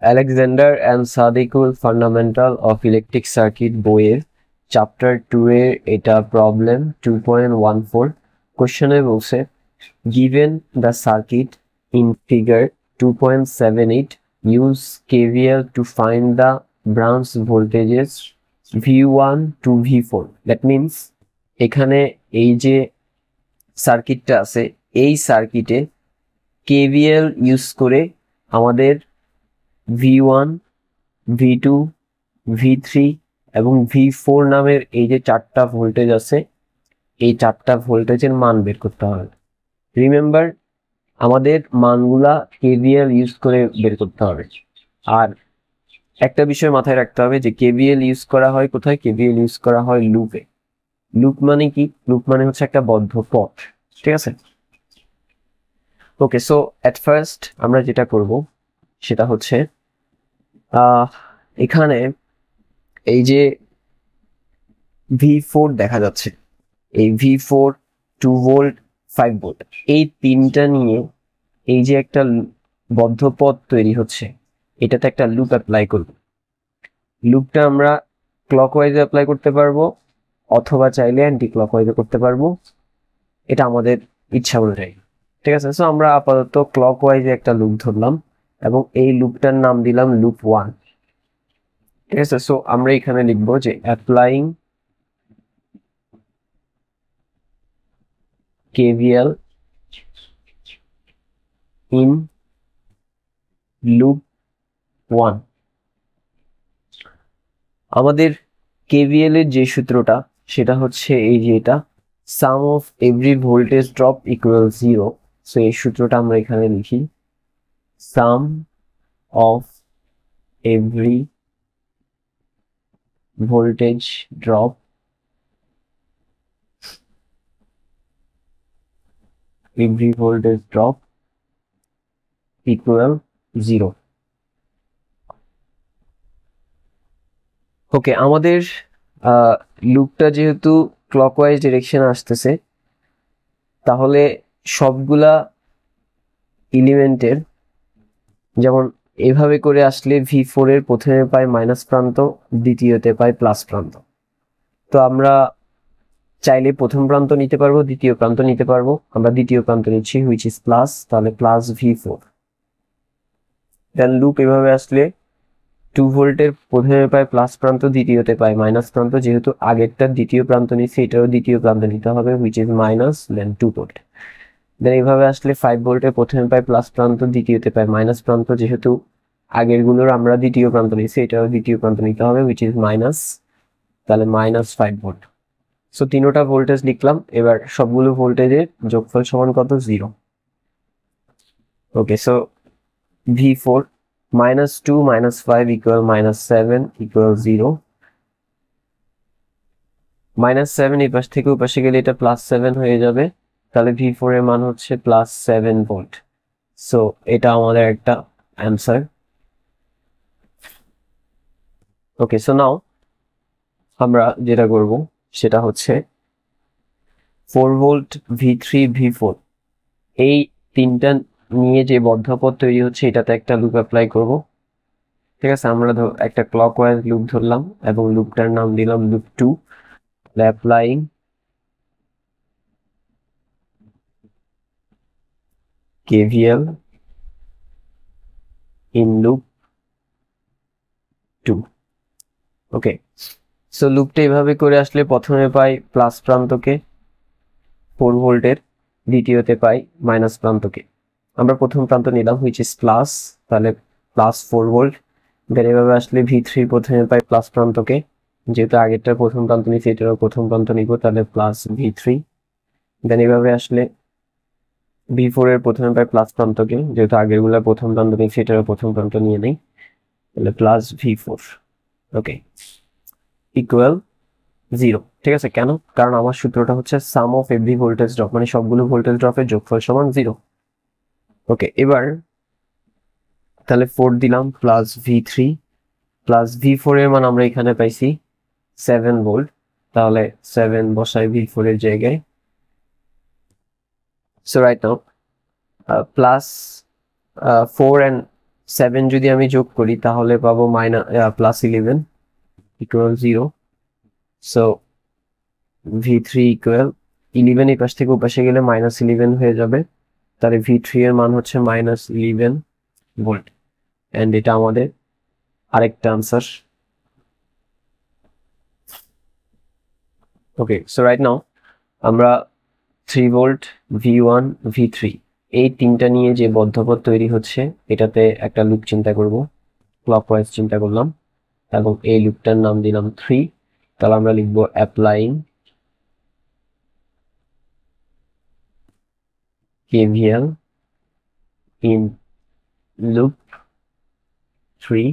Alexander and Sadikul fundamental of electric circuit বইয়ের chapter 2 এর এটা প্রবলেম 2.14 কোশ্চেনে বলছে given the circuit in figure 2.78 use KVL to find the branch voltages V1 to V4 that means এখানে এই যে সার্কিটটা আছে এই সার্কিটে KVL ইউজ করে আমাদের V1 V2 V3 এবং V4 নামের এই যে চারটা ভোল্টেজ আছে এই চারটা ভোল্টেজের মান বের করতে হবে। রিমেম্বার আমাদের মানগুলা KVL ইউজ করে বের করতে হবে। আর একটা বিষয় মাথায় রাখতে হবে যে KVL ইউজ করা হয় কোথায়? KVL ইউজ করা হয় লুপে। লুপ মানে কি? লুপ মানে হচ্ছে একটা বদ্ধ পথ, ঠিক আছে? ওকে, সো এট ফার্স্ট আমরা যেটা করব সেটা হচ্ছে এখানে এই যে V4 দেখা যাচ্ছে, এই V4 2 ভোল্ট 5 ভোল্ট এই তিনটা নিয়ে এই যে একটা বদ্ধ পথ তৈরি হচ্ছে এটাতে একটা লুপ অ্যাপ্লাই করব। লুপটা আমরা ক্লকওয়াইজে অ্যাপ্লাই করতে পারবো অথবা চাইলে অ্যান্টি ক্লকওয়াইজে করতে পারবো, এটা আমাদের ইচ্ছা অনুযায়ী, ঠিক আছে? সো আমরা আপাতত ক্লকওয়াইজে একটা লুপ ধরলাম এবং এই লুপটার নাম দিলাম লুপ 1, ঠিক আছে? সো আমরা এখানে লিখবো যে অ্যাপ্লাইং KVL in loop 1। আমাদের KVL এর যে সূত্রটা সেটা হচ্ছে এই যে এটা sum of every voltage drop equals 0। So এই সূত্রটা আমরা এখানে লিখি sum of every voltage drop equal 0। ওকে, আমাদের লুপটা যেহেতু ক্লকওয়াইজ ডিরেকশনে আসতেছে তাহলে সবগুলা এলিমেন্টের যেমন এভাবে করে আসলে V4 এর প্রথমে পাই মাইনাস প্রান্ত, দ্বিতীয়তে পাই প্লাস প্রান্ত। তো আমরা চাইলে প্রথম প্রান্ত নিতে পারবো, দ্বিতীয় প্রান্ত নিতে পারবো। আমরা দ্বিতীয় প্রান্ত নিচ্ছি হুইচ ইজ প্লাস, তাহলে প্লাস V4। দেন লুপ এভাবে আসলে 2 ভোল্টের প্রথমে পাই প্লাস প্রান্ত, দ্বিতীয়তে পাই মাইনাস প্রান্ত। যেহেতু আগেরটার দ্বিতীয় প্রান্ত নিচ্ছি এটারও দ্বিতীয় প্রান্ত নিতে হবে which is minus, then 2 volt. Then এইভাবে আসলে 5 ভোল্টের প্রথমে পাই প্লাস প্রান্ত, দ্বিতীয়তে পাই মাইনাস প্রান্ত। যেহেতু আগেরগুলোর আমরা দ্বিতীয় প্রান্ত নিচ্ছি এটারও দ্বিতীয় প্রান্ত নিতে হবে হুইচ ইজ মাইনাস, তাহলে মাইনাস 5 ভোল্ট। সো তিনোটা ভোল্টেজ লিখলাম। এবার সবগুলো ভোল্টেজের যোগফল সমান কত? 0। ওকে, সো V4 -2 -5 equal -7 equal 0। -7 এই পাশ থেকে ওই পাশে গেলে এটা +7 হয়ে যাবে, তাহলে V4 এর মান হচ্ছে +7 ভোল্ট। সো এটা আমাদের একটা অ্যান্সার। ওকে, সো নাও আমরা যেটা করব সেটা হচ্ছে 4 ভোল্ট V3 V4 এই তিনটা নিয়ে যে বদ্ধপথ তৈরি হচ্ছে এটাতে একটা লুপ অ্যাপ্লাই করব, ঠিক আছে? আমরা একটা ক্লকওয়াইজ লুপ ধরলাম এবং লুপটার নাম দিলাম loop 2। Applying KVL in loop 2। Okay, so লুপটা এভাবে করে আসলে প্রথমে পাই প্লাস প্রান্তকে 4 ভোল্টের, দ্বিতীয়তে পাই মাইনাস প্রান্তকে। আমরা প্রথম প্রান্ত নিলাম হুইচ ইজ প্লাস, তাহলে +4 ভোল্ট। দেন এভাবে আসলে V3 প্রথমে পাই প্লাস প্রান্তকে, যেহেতু আগেরটা প্রথম প্রান্ত নিচ্ছি এটারও প্রথম প্রান্ত নিব, তাহলে +V3। দেন এভাবে আসলে V4 এর প্রথমে পাই প্লাস প্রান্তকে, যেহেতু আগেরগুলো প্রথম প্রান্ত নিচ্ছি এটারও প্রথম প্রান্ত নিয়ে নেই, তাহলে +V4। ওকে, ইকুয়াল 0, ঠিক আছে? কেন? কারণ আমার সূত্রটা হচ্ছে সাম অফ এভরি ভোল্টেজ ড্রপ, মানে সবগুলো ভোল্টেজ ড্রপের যোগফল সমান 0। ওকে, এবার তাহলে 4 দিলাম +V3 +V4 এর মান আমরা এখানে পাইছি 7 ভোল্ট, তাহলে 7 বসাই V4 এর জায়গায়। সো রাইট নাও +4 and 7 যদি আমি যোগ করি তাহলে পাবো plus 11 equal 0। So V3 equal 11 এই পাশ থেকে ওপাশে গেলে -11 হয়ে যাবে, তাহলে V3 এর মান হচ্ছে -11 ভোল্ট। এন্ড এটা আমাদের আরেকটা আনসার। ওকে, সো রাইট নাও আমরা 3 ভোল্ট, V1, V3 এই তিনটা নিয়ে যে বদ্ধপদ তৈরি হচ্ছে এটাতে একটা লুপ চিন্তা করব। ক্লকওয়াইজ চিন্তা করলাম এবং এই লুপটার নাম দিলাম 3। তাহলে আমরা লিখবো অ্যাপ্লাইং KVL ইন লুপ 3।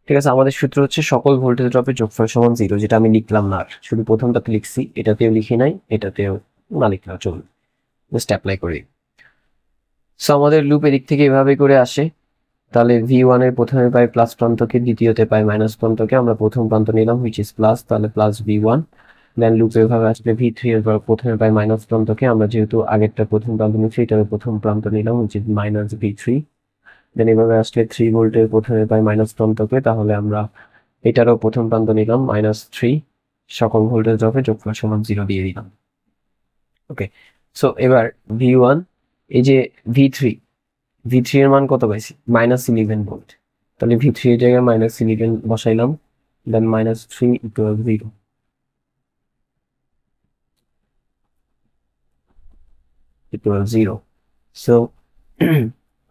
ঠিক আছে, আমাদের সূত্র হচ্ছে সকল ভোল্টেজ ড্রপের যোগফল সমান 0, যেটা আমি লিখলাম না, আর শুধু প্রথমটাতে লিখছি, এটাতেও লিখি নাই, এটাতেও না লিখলেও চলবে, জাস্ট অ্যাপ্লাই করি। সো আমাদের লুপ এদিক থেকে এভাবে করে আসে। তাহলে V1 এর প্রথমে পাই প্লাস প্রান্তকে, দ্বিতীয়তে পাই মাইনাস প্রান্তকে, আমরা প্রথম প্রান্ত নিলাম হুইচ ইজ প্লাস, তাহলে প্লাস V1। দেন লুপে এভাবে আসলে V3 এর প্রথমে পাই মাইনাস প্রান্তকে, আমরা যেহেতু আগেরটা প্রথম প্রান্ত নিচ্ছি এটার প্রথম প্রান্ত নিলাম হুইচ ইজ মাইনাস V3। দেন এভাবে আসলে 3 ভোল্টের প্রথমে পাই মাইনাস প্রান্তকে, তাহলে আমরা এটারও প্রথম প্রান্ত নিলাম -3, সকল ভোল্টেজ ড্রপে যোগফল সমান 0 দিয়ে দিলাম। ওকে, সো এবার V1, এই যে V3 এর মান কত পাইছি? -11 ভোল্ট। তাহলে V3 এর জায়গায় -11 বসাইলাম, দেন -3 ইকুয়াল 0। ইকুয়াল 0। সো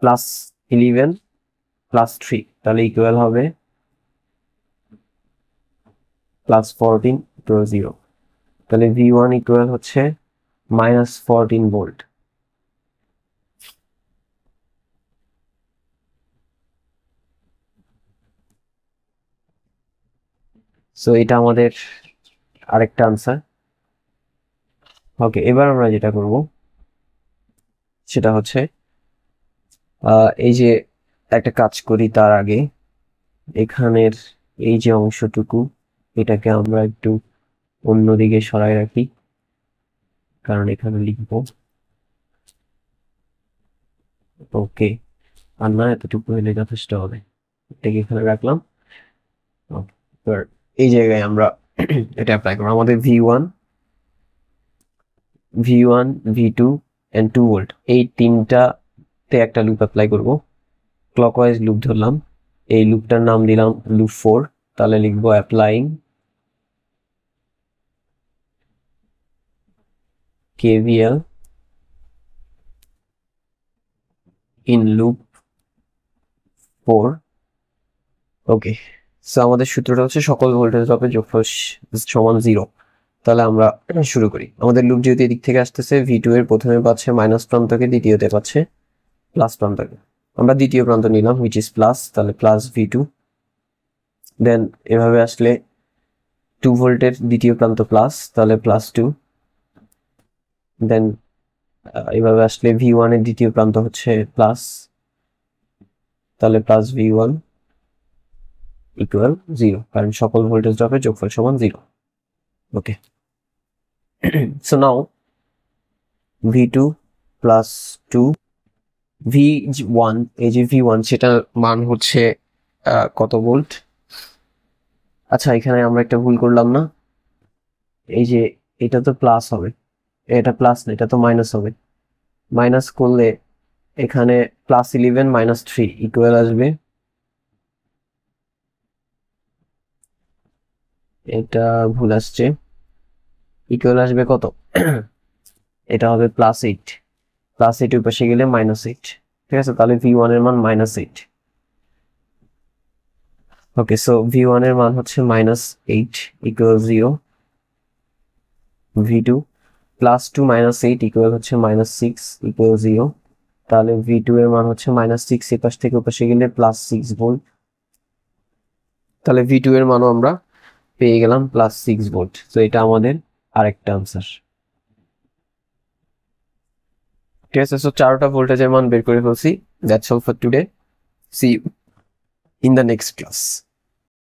+11 +3, তাহলে ইকুয়াল হবে +14 ইকুয়াল 0। তাহলে V1 ইকুয়াল হচ্ছে -14 ভোল্ট। সো এটা আমাদের আরেকটা আনসার। ওকে, এবার আমরা যেটা করব সেটা হচ্ছে এই যে একটা কাজ করি তার আগে এখানের এই যে অংশটুকু এটাকে আমরা একটু অন্যদিকে সরাই রাখি, কারণ এখানে লিখব। ওকে, আর না, এতটুকু হলে যথেষ্ট হবে। এটাকে এখানে রাখলাম। এবার এই জায়গায় আমরা এটা অ্যাপ্লাই করব। আমাদের V1, V2 এন্ড 2 ভোল্ট এই তিনটাতে একটা লুপ অ্যাপ্লাই করব। ক্লকওয়াইজ লুপ ধরলাম, এই লুপটার নাম দিলাম লুপ 4। তাহলে লিখবো applying KVL in loop 4। Okay, so আমাদের সূত্রটা হচ্ছে সকল ভোল্টেজ ড্রপের যোগফল সমান 0। তাহলে আমরা শুরু করি। আমাদের লুপ যেহেতু এদিক থেকে আসতেছে, V2 এর প্রথমে পাচ্ছে মাইনাস প্রান্তকে, দ্বিতীয়তে পাচ্ছে প্লাস প্রান্তকে, আমরা দ্বিতীয় প্রান্ত নিলাম হুইচ ইজ প্লাস, তাহলে প্লাস V2। দেন এভাবে আসলে 2 ভোল্টের দ্বিতীয় প্রান্ত প্লাস, তাহলে +2। দেন এভাবে আসলে V1 এর দ্বিতীয় প্রান্ত হচ্ছে প্লাস, তাহলে +V1 ইকুয়াল 0, কারণ সকল ভোল্টেজ ড্রপের যোগফল সমান 0। ওকে, সো নাও V2 +2 V1, এই যে V1 সেটার মান হচ্ছে কত ভোল্ট? আচ্ছা, এখানে আমরা একটা ভুল করলাম না, এই যে এটা তো প্লাস হবে, এটা প্লাস না, এটা তো মাইনাস হবে। মাইনাস করলে এখানে +11 -3 ইকুয়াল আসবে, এটা ভুল আসছে, ইকুয়াল আসবে কত? এটা হবে +8, +8 এর পাশে গেলে -8। ঠিক আছে, তাহলে V1 এর মান -8। ওকে, সো V1 এর মান হচ্ছে -8 ইকুয়াল 0। V2 +2 -8 ইকুয়াল হচ্ছে -6 ইকুয়াল 0। তাহলে V2 এর মান হচ্ছে -6, এর পাশ থেকে ওপাশে গেলে +6 ভোল্ট। তাহলে V2 এর মানও আমরা পেয়ে গেলাম +6 ভোল্ট। তো এটা আমাদের আরেকটা আনসার। ঠিক আছে, সো 4টা ভোল্টেজের মান বের করে ফেলছি। That's all for today, see you in the next class.